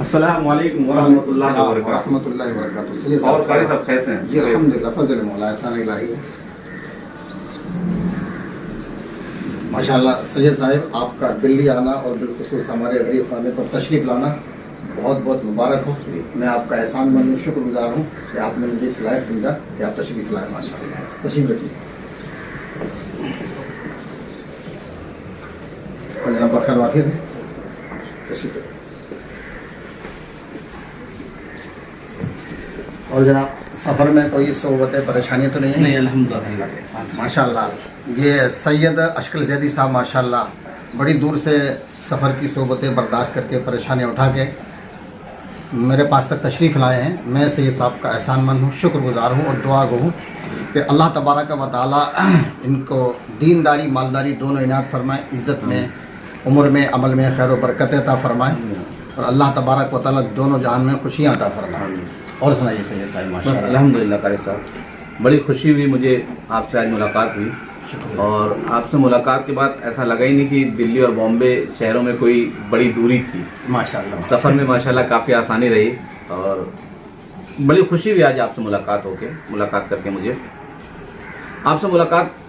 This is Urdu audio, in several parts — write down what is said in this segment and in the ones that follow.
السلام علیکم ورحمۃ اللہ وبرکاتہ۔ ورحمۃ اللہ وبرکاتہ۔ اور قاری صاحب کیسے ہیں؟ جی الحمدللہ، فضل مولا احسان الہی ہے۔ ماشاءاللہ سید صاحب، آپ کا دلی آنا اور بالخصوص ہمارے غریب خانے پر تشریف لانا بہت بہت مبارک ہو۔ میں آپ کا احسان مند ہوں، شکر گزار ہوں کہ آپ نے مجھے اس لائق سمجھا کہ آپ تشریف لائیں۔ ماشاءاللہ تشریف رکھیے اور جناب بخیر وافیت ہے، تشریف رکھیے۔ اور جناب سفر میں کوئی صعوبتیں پریشانیاں تو نہیں ہیں؟ نہیں، الحمدللہ کے احسان۔ ماشاءاللہ یہ سید اشکل زیدی صاحب ماشاءاللہ بڑی دور سے سفر کی صعوبتیں برداشت کر کے پریشانیاں اٹھا کے میرے پاس تک تشریف لائے ہیں۔ میں سید صاحب کا احسان مند ہوں، شکر گزار ہوں اور دعا گو ہوں کہ اللہ تبارک و تعالیٰ ان کو دینداری مالداری دونوں عنایت فرمائے، عزت میں عمر میں عمل میں خیر و برکت عطا فرمائے اور اللہ تبارک و تعالیٰ دونوں جہان میں خوشیاں عطا فرمائے۔ اور سنائیے سید صاحب۔ بس ماشاءاللہ الحمدللہ قاری صاحب، بڑی خوشی ہوئی مجھے آپ سے آج ملاقات ہوئی، شکریہ۔ اور آپ سے ملاقات کے بعد ایسا لگا ہی نہیں کہ دلی اور بامبے شہروں میں کوئی بڑی دوری تھی۔ ماشاءاللہ سفر میں ماشاءاللہ کافی آسانی رہی اور بڑی خوشی ہوئی آج آپ سے ملاقات کر کے مجھے۔ آپ سے ملاقات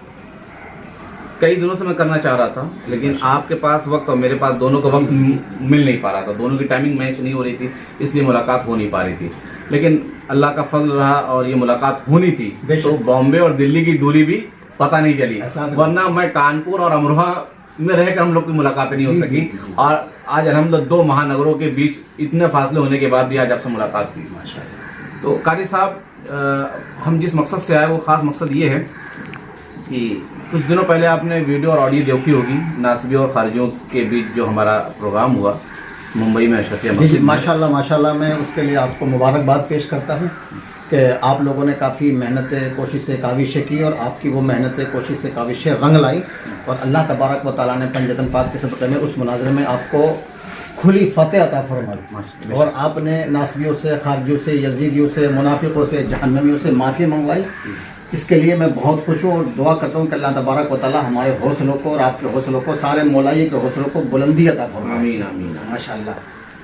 کئی دنوں سے میں کرنا چاہ رہا تھا، لیکن آپ کے پاس وقت اور میرے پاس دونوں کا وقت مل نہیں پا رہا تھا، دونوں کی ٹائمنگ میچ نہیں ہو رہی تھی، اس لیے ملاقات ہو نہیں پا رہی تھی۔ لیکن اللہ کا فضل رہا اور یہ ملاقات ہونی تھی تو بامبے اور دلی کی دوری بھی پتہ نہیں چلی، ورنہ میں کانپور اور امروہہ میں رہ کر ہم لوگ کی ملاقات نہیں ہو سکی، اور آج الحمدللہ دو مہانگروں کے بیچ اتنے فاصلے ہونے کے بعد بھی آج آپ سے ملاقات ہوئی۔ تو قاری صاحب، ہم جس مقصد سے آئے وہ خاص مقصد یہ ہے کہ کچھ دنوں پہلے آپ نے ویڈیو اور آڈیو دیکھی ہوگی، ناصبیوں اور خارجیوں کے بیچ جو ہمارا پروگرام ہوا ممبئی میں اشرفیہ مسجد میں۔ ماشاءاللہ میں اس کے لیے آپ کو مبارکباد پیش کرتا ہوں کہ آپ لوگوں نے کافی محنتیں کوششیں کاوشیں کی اور آپ کی وہ محنتیں کوششیں کاوشیں رنگ لائی، اور اللہ تبارک و تعالیٰ نے پنجتن پاک کے صدقے میں اس مناظرے میں آپ کو کھلی فتح عطا فرمائی، اور آپ نے ناصبیوں سے، خارجیوں سے، یزیدیوں سے، منافقوں سے، جہنمیوں سے معافی منگوائی۔ اس کے لیے میں بہت خوش ہوں اور دعا کرتا ہوں کہ اللہ تبارک و تعالیٰ ہمارے حوصلوں کو اور آپ کے حوصلوں کو، سارے مولائی کے حوصلوں کو بلندی عطا فرمائے۔ آمین آمین۔ ماشاءاللہ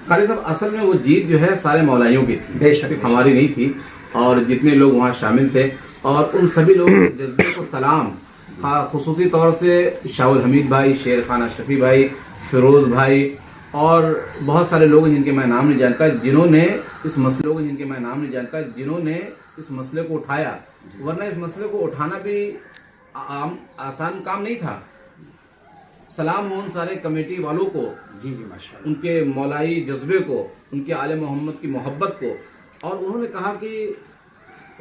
قاری صاحب، اصل میں وہ جیت جو ہے سارے مولائیوں کی تھی، بے شک، صرف ہماری نہیں تھی، اور جتنے لوگ وہاں شامل تھے، اور ان سبھی لوگوں کے جذبے کو سلام، خصوصی طور سے شاہ الحمید بھائی، شیر خان اشرفی بھائی، فیروز بھائی، اور بہت سارے لوگ جن کے میں نام نہیں جانتا، جنہوں نے اس مسئلے کو اٹھایا، ورنہ اس مسئلے کو اٹھانا بھی آسان کام نہیں تھا۔ سلام ہو ان سارے کمیٹی والوں کو، جی ماشاءاللہ، ان کے مولائی جذبے کو، ان کے آل محمد کی محبت کو، اور انہوں نے کہا کہ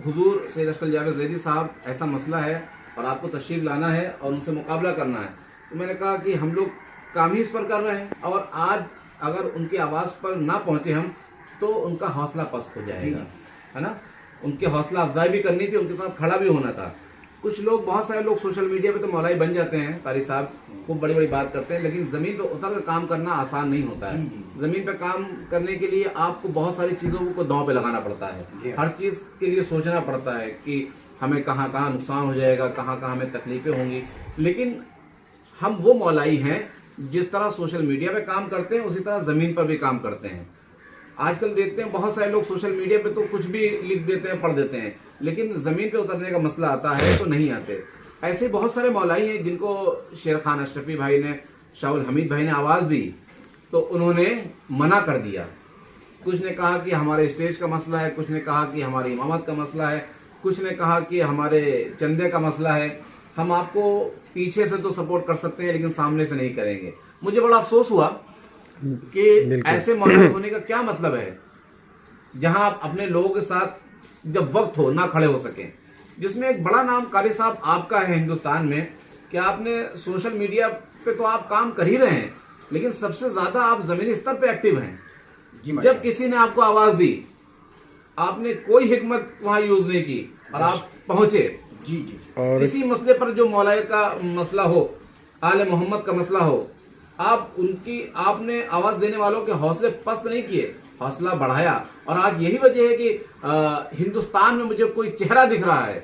حضور سید اشکل جاوید زیدی صاحب ایسا مسئلہ ہے اور آپ کو تشریف لانا ہے اور ان سے مقابلہ کرنا ہے۔ تو میں نے کہا کہ ہم لوگ کام ہی اس پر کر رہے ہیں، اور آج اگر ان کی آواز پر نہ پہنچے ہم تو ان کا حوصلہ پست ہو جائے گا، ہے نا۔ ان کی حوصلہ افزائی بھی کرنی تھی، ان کے ساتھ کھڑا بھی ہونا تھا۔ بہت سارے لوگ سوشل میڈیا پہ تو مولائی بن جاتے ہیں قاری صاحب، خوب بڑی بڑی بات کرتے ہیں، لیکن زمین پہ اتر کر کام کرنا آسان نہیں ہوتا ہے۔ زمین پہ کام کرنے کے لیے آپ کو بہت ساری چیزوں کو داؤں پہ لگانا پڑتا ہے، ہر چیز کے لیے سوچنا پڑتا ہے کہ ہمیں کہاں کہاں نقصان ہو جائے گا، کہاں کہاں ہمیں تکلیفیں ہوں گی۔ لیکن ہم وہ مولائی ہیں جس طرح سوشل میڈیا پہ کام کرتے ہیں اسی طرح زمین پر بھی کام کرتے ہیں۔ آج کل دیکھتے ہیں بہت سارے لوگ سوشل میڈیا پہ تو کچھ بھی لکھ دیتے ہیں، پڑھ دیتے ہیں، لیکن زمین پہ اترنے کا مسئلہ آتا ہے تو نہیں آتے۔ ایسے بہت سارے مولائی ہیں جن کو شیر خان اشرفی بھائی نے، شاہ الحمید بھائی نے آواز دی تو انہوں نے منع کر دیا۔ کچھ نے کہا کہ ہمارے اسٹیج کا مسئلہ ہے، کچھ نے کہا کہ ہماری امامت کا مسئلہ ہے، کچھ نے کہا کہ ہمارے چندے کا مسئلہ ہے، ہم آپ کو پیچھے سے تو سپورٹ کر سکتے ہیں لیکن سامنے سے نہیں کریں گے۔ مجھے بڑا افسوس ہوا کہ ایسے مولائی ہونے کا کیا مطلب ہے جہاں آپ اپنے لوگوں کے ساتھ جب وقت ہو نہ کھڑے ہو سکیں، جس میں ایک بڑا نام قاری صاحب آپ کا ہے ہندوستان میں، کہ آپ نے سوشل میڈیا پہ تو آپ کام کر ہی رہے ہیں لیکن سب سے زیادہ آپ زمینی سطح پہ ایکٹیو ہیں۔ جب کسی نے آپ کو آواز دی آپ نے کوئی حکمت وہاں یوز نہیں کی اور آپ پہنچے۔ کسی مسئلے پر جو مولائی کا مسئلہ ہو، آل محمد کا مسئلہ ہو، آپ نے آواز دینے والوں کے حوصلے پست نہیں کیے، حوصلہ بڑھایا، اور آج یہی وجہ ہے کہ ہندوستان میں مجھے کوئی چہرہ دکھ رہا ہے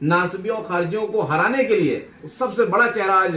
ناصبیوں خارجیوں کو ہرانے کے لیے، سب سے بڑا چہرہ آج